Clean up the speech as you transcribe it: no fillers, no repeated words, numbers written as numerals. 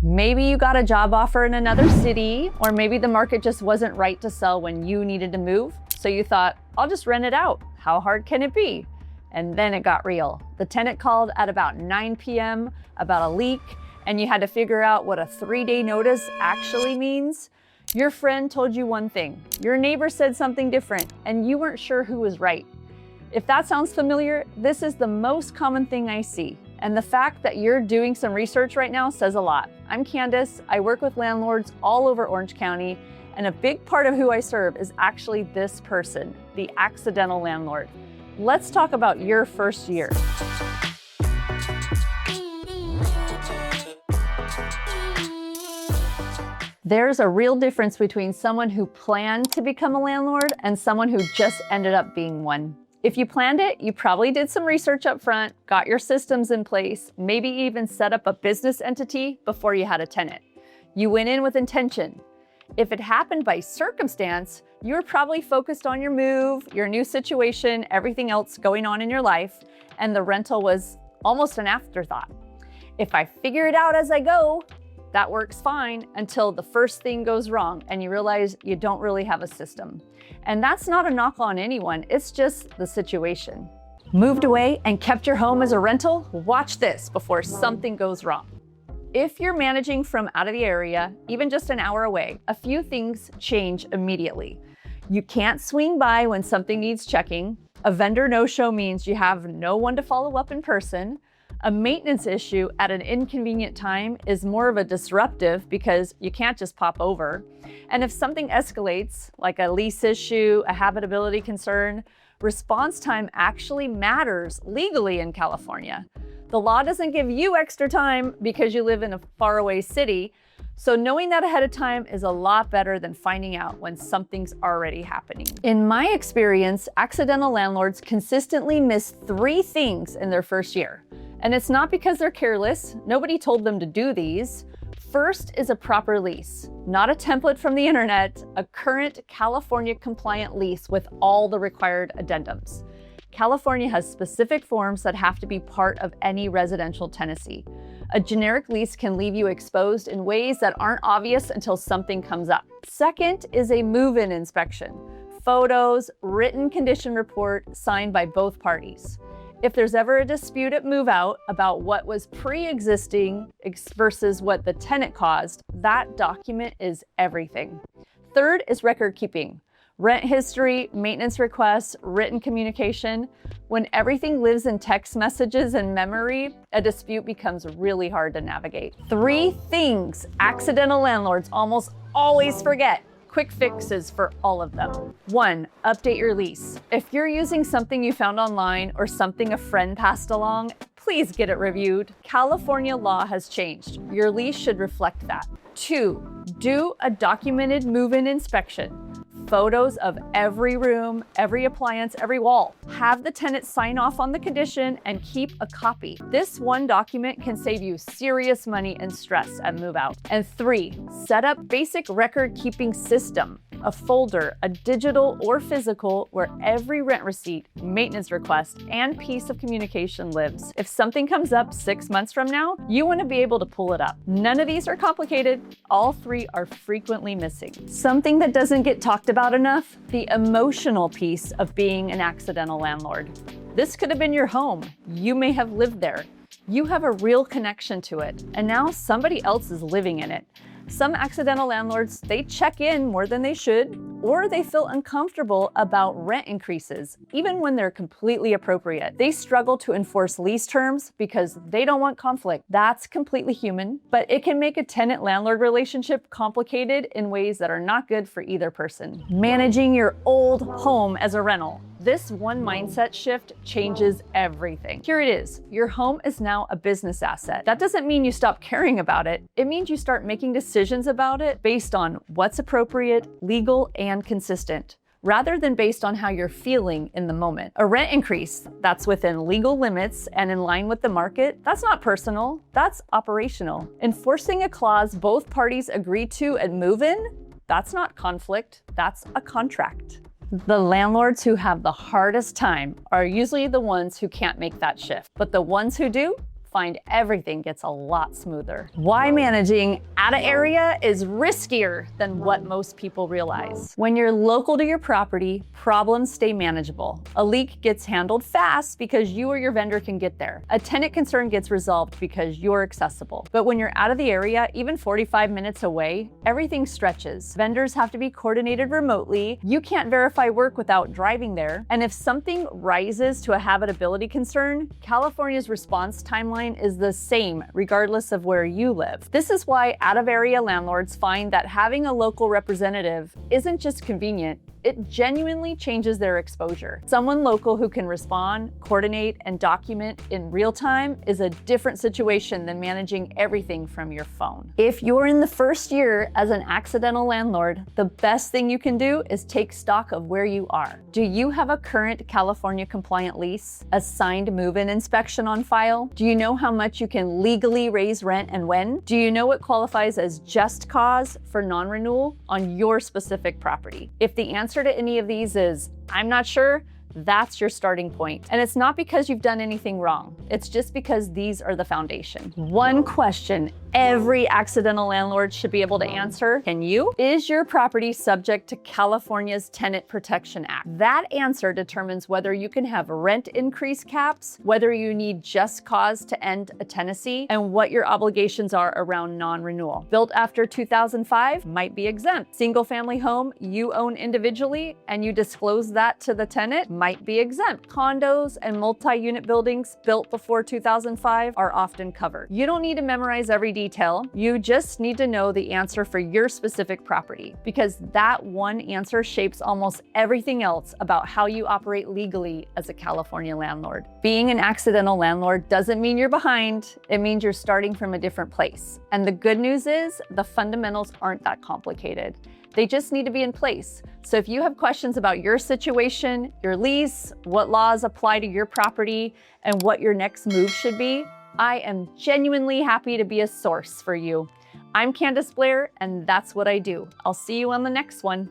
Maybe you got a job offer in another city, or maybe the market just wasn't right to sell when you needed to move. So you thought, I'll just rent it out. How hard can it be? And then it got real. The tenant called at about 9 p.m. about a leak, and you had to figure out what a 3-day notice actually means. Your friend told you one thing, your neighbor said something different, and you weren't sure who was right. If that sounds familiar, this is the most common thing I see. And the fact that you're doing some research right now says a lot. I'm Candace. I work with landlords all over Orange County, and a big part of who I serve is actually this person, the accidental landlord. Let's talk about your first year. There's a real difference between someone who planned to become a landlord and someone who just ended up being one. If you planned it, you probably did some research up front, got your systems in place, maybe even set up a business entity before you had a tenant. You went in with intention. If it happened by circumstance, you were probably focused on your move, your new situation, everything else going on in your life, and the rental was almost an afterthought. If I figure it out as I go, that works fine until the first thing goes wrong and you realize you don't really have a system. And that's not a knock on anyone, it's just the situation. Moved away and kept your home as a rental? Watch this before something goes wrong. If you're managing from out of the area, even just an hour away, a few things change immediately. You can't swing by when something needs checking. A vendor no-show means you have no one to follow up in person. A maintenance issue at an inconvenient time is more of a disruptive because you can't just pop over. And if something escalates, like a lease issue, a habitability concern, response time actually matters legally in California. The law doesn't give you extra time because you live in a faraway city, so knowing that ahead of time is a lot better than finding out when something's already happening. In my experience, accidental landlords consistently miss 3 things in their first year. And it's not because they're careless. Nobody told them to do these. First is a proper lease, not a template from the internet, a current California compliant lease with all the required addendums. California has specific forms that have to be part of any residential tenancy. A generic lease can leave you exposed in ways that aren't obvious until something comes up. Second is a move-in inspection. Photos, written condition report signed by both parties. If there's ever a dispute at move out about what was pre-existing versus what the tenant caused, that document is everything. Third is record keeping. Rent history, maintenance requests, written communication. When everything lives in text messages and memory, a dispute becomes really hard to navigate. 3 things accidental landlords almost always forget. Quick fixes for all of them. 1, update your lease. If you're using something you found online or something a friend passed along, please get it reviewed. California law has changed. Your lease should reflect that. 2, do a documented move-in inspection. Photos of every room, every appliance, every wall. Have the tenant sign off on the condition and keep a copy. This one document can save you serious money and stress at move out. And 3, set up basic record keeping system. A folder, a digital or physical, where every rent receipt, maintenance request, and piece of communication lives. If something comes up 6 months from now, you want to be able to pull it up. None of these are complicated. All 3 are frequently missing. Something that doesn't get talked about enough, the emotional piece of being an accidental landlord. This could have been your home. You may have lived there. You have a real connection to it, and now somebody else is living in it. Some accidental landlords, they check in more than they should, or they feel uncomfortable about rent increases, even when they're completely appropriate. They struggle to enforce lease terms because they don't want conflict. That's completely human, but it can make a tenant-landlord relationship complicated in ways that are not good for either person. Managing your old home as a rental. This one mindset shift changes everything. Here it is. Your home is now a business asset. That doesn't mean you stop caring about it. It means you start making decisions about it based on what's appropriate, legal, and consistent, rather than based on how you're feeling in the moment. A rent increase that's within legal limits and in line with the market, that's not personal, that's operational. Enforcing a clause both parties agree to at move-in, that's not conflict, that's a contract. The landlords who have the hardest time are usually the ones who can't make that shift, but the ones who do, find everything gets a lot smoother. Why managing out of area is riskier than what most people realize. When you're local to your property, problems stay manageable. A leak gets handled fast because you or your vendor can get there. A tenant concern gets resolved because you're accessible. But when you're out of the area, even 45 minutes away, everything stretches. Vendors have to be coordinated remotely. You can't verify work without driving there. And if something rises to a habitability concern, California's response timeline is the same regardless of where you live. This is why out-of-area landlords find that having a local representative isn't just convenient, it genuinely changes their exposure. Someone local who can respond, coordinate, and document in real time is a different situation than managing everything from your phone. If you're in the first year as an accidental landlord, the best thing you can do is take stock of where you are. Do you have a current California compliant lease? A signed move-in inspection on file? Do you know how much you can legally raise rent and when? Do you know what qualifies as just cause for non-renewal on your specific property? If the answer to any of these is, I'm not sure, that's your starting point. And it's not because you've done anything wrong. It's just because these are the foundation. One question every accidental landlord should be able to answer, can you? Is your property subject to California's Tenant Protection Act? That answer determines whether you can have rent increase caps, whether you need just cause to end a tenancy, and what your obligations are around non-renewal. Built after 2005 might be exempt. Single family home you own individually and you disclose that to the tenant might be exempt. Condos and multi-unit buildings built before 2005 are often covered. You don't need to memorize every detail. You just need to know the answer for your specific property, because that one answer shapes almost everything else about how you operate legally as a California landlord. Being an accidental landlord doesn't mean you're behind. It means you're starting from a different place. And the good news is the fundamentals aren't that complicated. They just need to be in place. So if you have questions about your situation, your lease, what laws apply to your property, and what your next move should be, I am genuinely happy to be a source for you. I'm Candace Blair, and that's what I do. I'll see you on the next one.